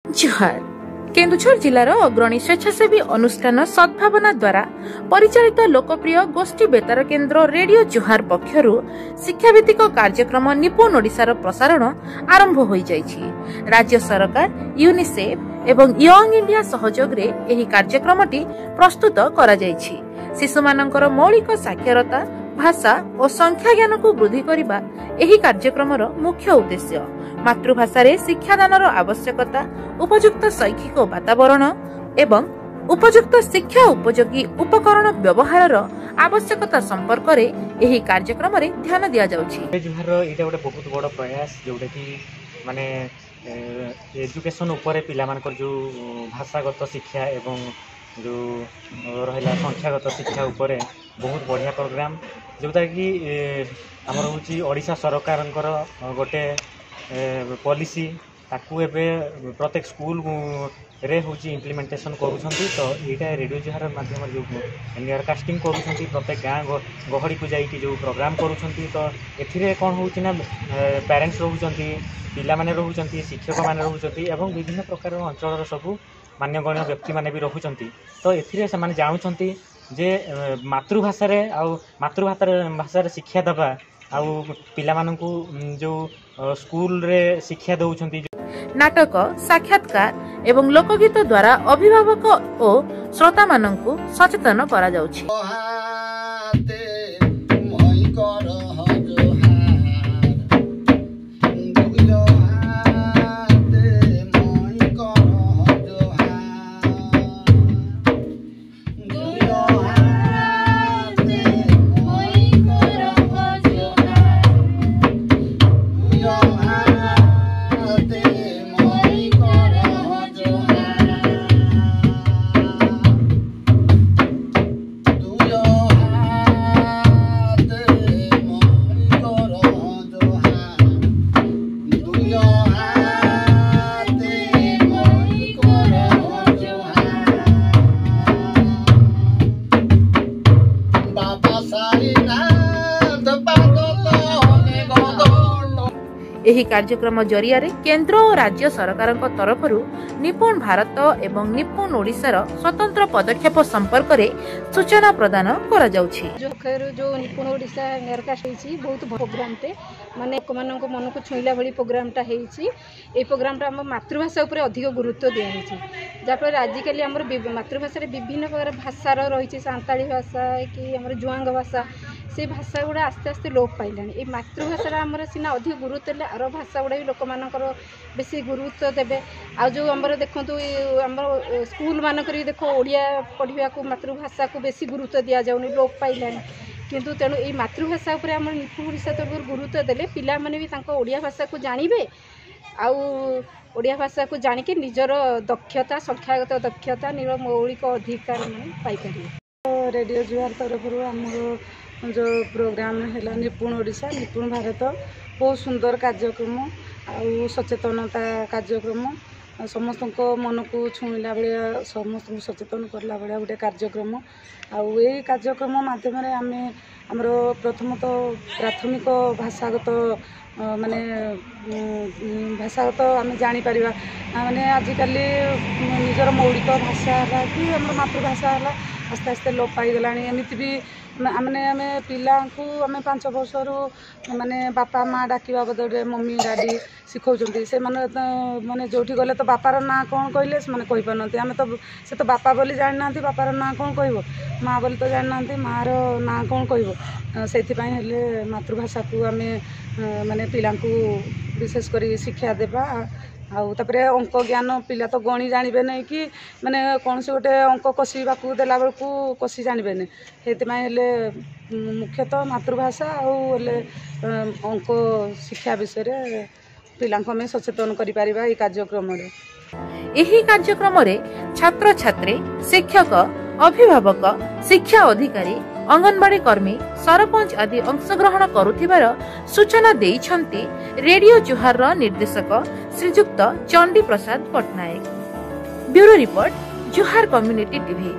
जुहार केन्दुझर जिलार अग्रणी स्वेच्छासेवी अनुष्ठान सद्भावना द्वारा परिचालित लोकप्रिय गोष्ठी बेतार केन्द्र रेडियो जुहार पक्षरु शिक्षाभित्तिक कार्यक्रम निपुण ओडिशार प्रसारण आरंभ हो जाइछि। राज्य सरकार यूनिसेफ एवं यंग इंडिया सहयोग रे एही कार्यक्रमटी प्रस्तुत करा जाइछि। शिशुमानंकर मौलिक साक्षरता भाषा और संख्या ज्ञान को वृद्धि करबा एही कार्यक्रमर मुख्य उद्देश्य। मातृभाषा रे शिक्षादानर आवश्यकता, उपयुक्त शैक्षिक वातावरण एवं उपयुक्त शिक्षा उपयोगी उपकरण व्यवहार आवश्यकता संपर्क रे एही कार्यक्रम रे ध्यान दिया जाउछि। जुहार एटा गोटे बहुत बड़ प्रयास जोटा कि माने एजुकेशन ऊपर पिला मानकर जो भाषागत शिक्षा एवं जो रहा संख्यागत शिक्षा ऊपर बहुत बढ़िया प्रोग्राम जोटा कि आमर हूँ ओडिशा सरकार गोटे पॉलिसी ताकू एबे प्रत्येक स्कूल रे हूँ इम्प्लीमेंटेशन करूछंती। तो यहाँ रेडियो जुहार माध्यम जो नियरकास्टिंग करूछंती प्रत्येक गाँ गहड़ी को जाइए जो प्रोग्राम करूछंती। तो एथिरे कौन होउछि ना पेरेंट्स रहउछंती, पिला माने रहउछंती, शिक्षक माने रहउछंती एवं विभिन्न प्रकार अंचल सबू मान्यगण्य व्यक्ति माने भी रहउछंती। तो एथिरे से माने जानुछंती जे मातृभाषा रे आउ मातृभाषा रे शिक्षा दबा आउ पिला माननकु जो स्कूल रे शिक्षा दउछंती। नाटक, साक्षात्कार एवं लोकगीत द्वारा अभिभावक और श्रोता माननकु सचेतन करा जाउछि। एही कार्यक्रम जरिया रे केंद्र और राज्य सरकार तरफ निपुण भारत एवं निपुण ओडिशार स्वतंत्र पदक्षेप संपर्क रे सूचना प्रदान करा जाउछि। जो निपुण ओडिशा नियरकास्ट होइछि बहुत प्रोग्राम टे माने लोक मन को छुईला भली प्रोग्रामटा होइछि। ए प्रोग्रामटा हम मातृभाषा ऊपर अधिक गुरुत्व दिया होइछि जाफल आजिकली हमर मातृभाषा रे विभिन्न प्रकार भाषा रही सांताली भाषा कि हमर जुआंग भाषा से भाषा गुड़ा आस्ते आस्ते लोप पाइलानी। ए मातृभाषा आमर सिना अधिक गुरुत्व देले आर भाषा गुड़ा भी लोक मानकर बेसी गुरुत्व देबे। आ जो हमर देखंतु हमर स्कूल मानकर देखो ओडिया पढ़िया को मातृभाषा को बेसी गुरुत्व दिया जाउनी लोप पाइलानी। किंतु तेणु ये मातृभाषा उपर आम निपुण ओडिशा तरफ गुरुत्व देले पिला माने भी तांको ओडिया भाषा को जानिबे आउ ओडिया भाषा को जानिके निजर दक्षता संख्यागत दक्षता निर मौलिक अधिकार माने पाई परिबे। रेडियो जुहार तरफ हमर जो प्रोग्राम है निपुण ओडिशा निपुण भारत बहुत सुंदर कार्यक्रम आउ सचेतनता कार्यक्रम समस्त मन को छुईला भाया समस्त सचेतन करला भाया गोटे कार्यक्रम आउ ये कार्यक्रम माध्यम आम आमर प्रथमत प्राथमिक भाषागत माने भाषागत आम जापर माने आजिकल निजर मौलिक भाषा है कि आम मातृभाषा है आस्ते आस्ते लोप पाईगला। एमती भी मैंने आम पिला को आम 5 वर्ष माने बापा माँ डाकिबा बदले मम्मी डैडी शिखौचंती से माने जोठी गले तो बापार ना कौन कहले से माने कहि पारनते आम तो से तो बापा बोली जानि नांती बापार ना कौन कहबो माँ बोली तो जानि नांती माँ रो ना कौन कहबो सेथि पई हेले मातृभाषा को आम माने पिला को विशेष करी शिक्षा देबा। आउ तापरे अंक ज्ञान पिला तो गणी जानबे नहीं कि माने कौन से गोटे अंक कषा देला बेलू कषि जानबे नहीं से मुख्यतः मातृभाषा आउे अंक शिक्षा विषय पिला आम सचेतन करिपारिबा ए कार्यक्रम रे। एही कार्यक्रम रे छात्र छात्री शिक्षक अभिभावक शिक्षा अधिकारी अंगनवाड़ी कर्मी सरपंच आदि अंशग्रहण करुथिबार सूचना देइछंती रेडियो जुहार निर्देशक Srijukta Chandi Prasad Patnaik. Bureau report Juhar community TV.